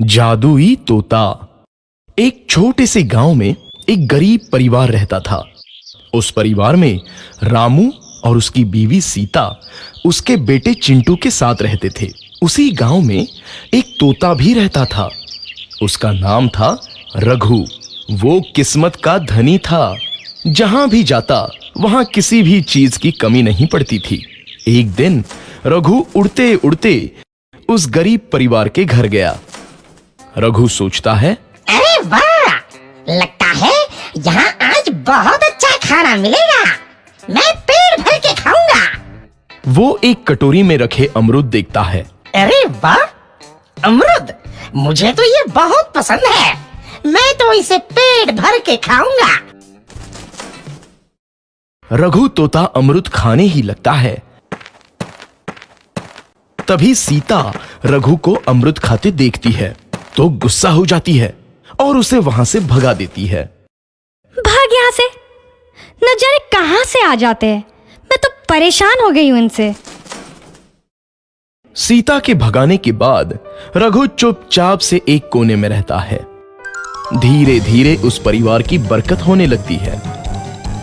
जादुई तोता। एक छोटे से गांव में एक गरीब परिवार रहता था। उस परिवार में रामू और उसकी बीवी सीता उसके बेटे चिंटू के साथ रहते थे। उसी गांव में एक तोता भी रहता था। उसका नाम था रघु। वो किस्मत का धनी था। जहां भी जाता वहां किसी भी चीज की कमी नहीं पड़ती थी। एक दिन रघु उड़ते उड़ते उस गरीब परिवार के घर गया। रघु सोचता है, अरे वाह, लगता है यहाँ आज बहुत अच्छा खाना मिलेगा। मैं पेट भर के खाऊंगा। वो एक कटोरी में रखे अमरूद देखता है। अरे वाह, अमरूद, मुझे तो ये बहुत पसंद है। मैं तो इसे पेट भर के खाऊंगा। रघु तोता अमरूद खाने ही लगता है। तभी सीता रघु को अमरूद खाते देखती है तो गुस्सा हो जाती है और उसे वहां से भगा देती है। भाग यहाँ से, न जाने कहां से आ जाते हैं। मैं तो परेशान हो गई हूं इनसे। सीता के भगाने के बाद रघु चुपचाप से एक कोने में रहता है। धीरे धीरे उस परिवार की बरकत होने लगती है।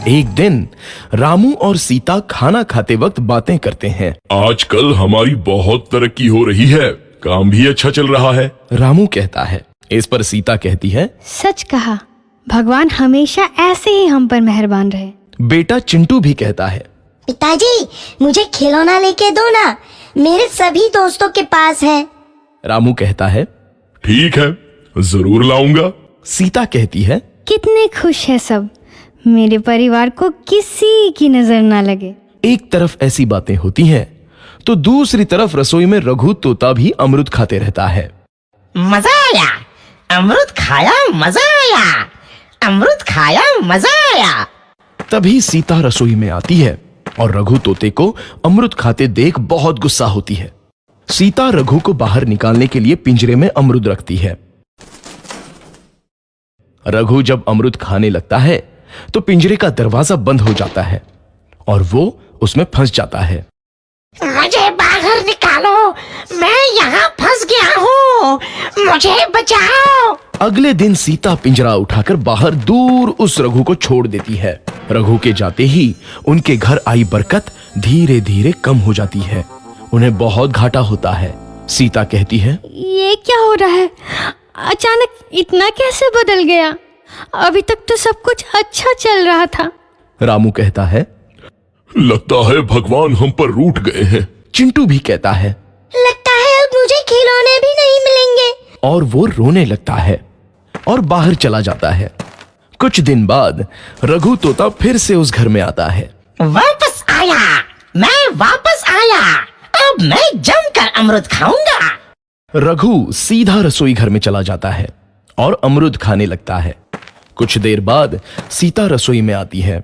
एक दिन रामू और सीता खाना खाते वक्त बातें करते हैं। आजकल हमारी बहुत तरक्की हो रही है, काम भी अच्छा चल रहा है। रामू कहता है। इस पर सीता कहती है, सच कहा, भगवान हमेशा ऐसे ही हम पर मेहरबान रहे। बेटा चिंटू भी कहता है, पिताजी, मुझे खिलौना लेके दो ना, मेरे सभी दोस्तों के पास है। रामू कहता है, ठीक है, जरूर लाऊंगा। सीता कहती है, कितने खुश है सब, मेरे परिवार को किसी की नजर ना लगे। एक तरफ ऐसी बातें होती हैं तो दूसरी तरफ रसोई में रघु तोता भी अमरूद खाते रहता है। मजा आया, अमरूद खाया, मजा आया, अमरूद खाया, मजा आया। तभी सीता रसोई में आती है और रघु तोते को अमरूद खाते देख बहुत गुस्सा होती है। सीता रघु को बाहर निकालने के लिए पिंजरे में अमरूद रखती है। रघु जब अमरूद खाने लगता है तो पिंजरे का दरवाजा बंद हो जाता है और वो उसमें फंस जाता है। मुझे बाहर निकालो, मैं यहाँ फंस गया हूँ, मुझे बचाओ। अगले दिन सीता पिंजरा उठाकर बाहर दूर उस रघु को छोड़ देती है। रघु के जाते ही उनके घर आई बरकत धीरे धीरे कम हो जाती है। उन्हें बहुत घाटा होता है। सीता कहती है, ये क्या हो रहा है, अचानक इतना कैसे बदल गया? अभी तक तो सब कुछ अच्छा चल रहा था। रामू कहता है, लगता है भगवान हम पर रूठ गए हैं। चिंटू भी कहता है, लगता है अब मुझे खिलौने भी नहीं मिलेंगे। और वो रोने लगता है और बाहर चला जाता है। कुछ दिन बाद रघु तोता फिर से उस घर में आता है। वापस आया, मैं वापस आया, अब मैं जमकर अमरूद खाऊंगा। रघु सीधा रसोई घर में चला जाता है और अमरूद खाने लगता है। कुछ देर बाद सीता रसोई में आती है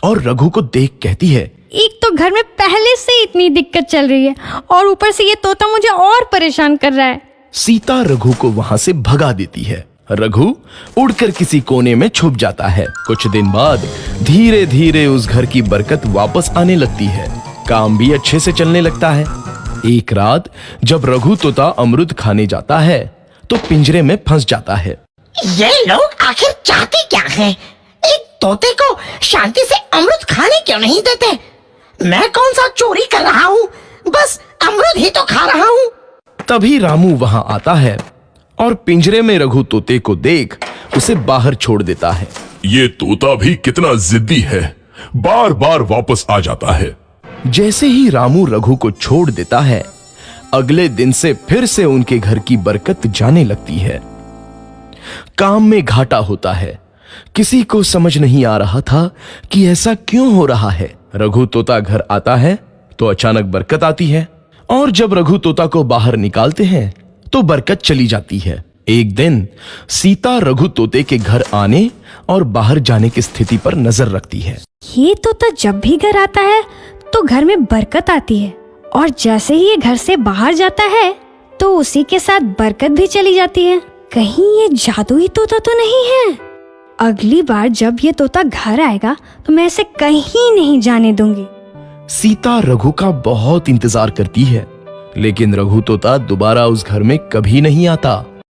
और रघु को देख कहती है, एक तो घर में पहले से इतनी दिक्कत चल रही है और ऊपर से ये तोता मुझे और परेशान कर रहा है। सीता रघु को वहां से भगा देती है। रघु उड़कर किसी कोने में छुप जाता है। कुछ दिन बाद धीरे धीरे उस घर की बरकत वापस आने लगती है। काम भी अच्छे से चलने लगता है। एक रात जब रघु तोता अमरूद खाने जाता है तो पिंजरे में फंस जाता है। ये लोग आखिर चाहते क्या हैं? एक तोते को शांति से अमरूद खाने क्यों नहीं देते? मैं कौन सा चोरी कर रहा हूँ? बस अमरूद ही तो खा रहा हूँ। तभी रामू वहां आता है और पिंजरे में रघु तोते को देख उसे बाहर छोड़ देता है। ये तोता भी कितना जिद्दी है, बार बार वापस आ जाता है। जैसे ही रामू रघु को छोड़ देता है, अगले दिन से फिर से उनके घर की बरकत जाने लगती है। काम में घाटा होता है। किसी को समझ नहीं आ रहा था कि ऐसा क्यों हो रहा है। रघु तोता घर आता है तो अचानक बरकत आती है और जब रघु तोता को बाहर निकालते हैं तो बरकत चली जाती है। एक दिन सीता रघु तोते के घर आने और बाहर जाने की स्थिति पर नजर रखती है। ये तोता जब भी घर आता है तो घर में बरकत आती है और जैसे ही ये घर से बाहर जाता है तो उसी के साथ बरकत भी चली जाती है। कहीं ये जादुई तोता तो नहीं है? अगली बार जब ये तोता घर आएगा तो मैं इसे कहीं नहीं जाने दूंगी। सीता रघु का बहुत इंतजार करती है, लेकिन रघु तोता दोबारा उस घर में कभी नहीं आता।